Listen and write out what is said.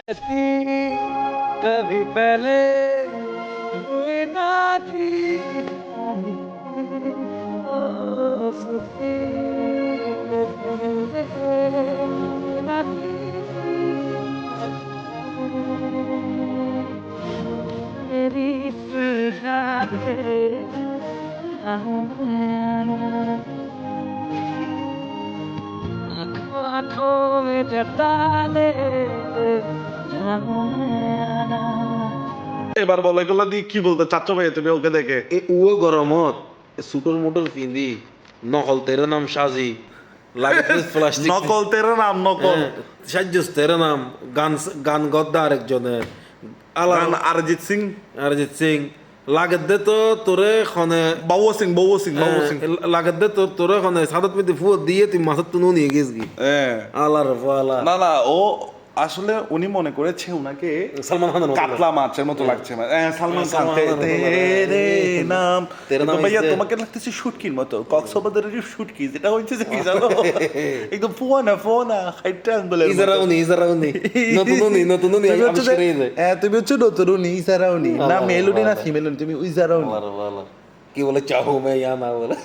कभी पहले हुई ना थी मेरी आंखों में जता दे এবার বলো এগুলো দিয়ে কি বলতে চাচ্ছ ভাই তুমি ওকে দেখে? এ উও গরমত সুটর মোটর পিন্দি নকল তেরে নাম সাজি লাগে প্লাস্টিক নকল তেরে নাম নকল সাজ্জস তেরে নাম গান গান গদ্দা আরেকজনের গান অরিজিৎ সিং অরিজিৎ সিং লাগত দে তো তোরে খনে বাবু সিং লাগত দে তো তোরে খনে সাদত মিতে ফুয়া দিয়ে তুই মাথার তুনো নিয়ে গেছগি হ্যাঁ আলার ফালা না না ও আসলে উনি মনে করেছে উনাকে সালমান খানের মতো কাতলা মাছের মতো লাগছে সালমান খান সালমান খান, তেরে নাম তেরে নাম তো ভাইয়া is the- তোমাকে লাগতেছে শুটকির মতো কক্সবাজারের যে শুটকি যেটা হচ্ছে যে কি জানো একদম ফোনা হাইটটা আঙ্গুলের মতো। ইজারাউনি নতুন তুমি হচ্ছে যে- আবিষ্কার হয়ে যায় হ্যাঁ, তুমি হচ্ছে নতুন ইসারাউনি না মেলুনি না ফিমেলুনি তুমি ইসারাউনি আলার ফালা কি বলে চাহু মে ইয়া না বলে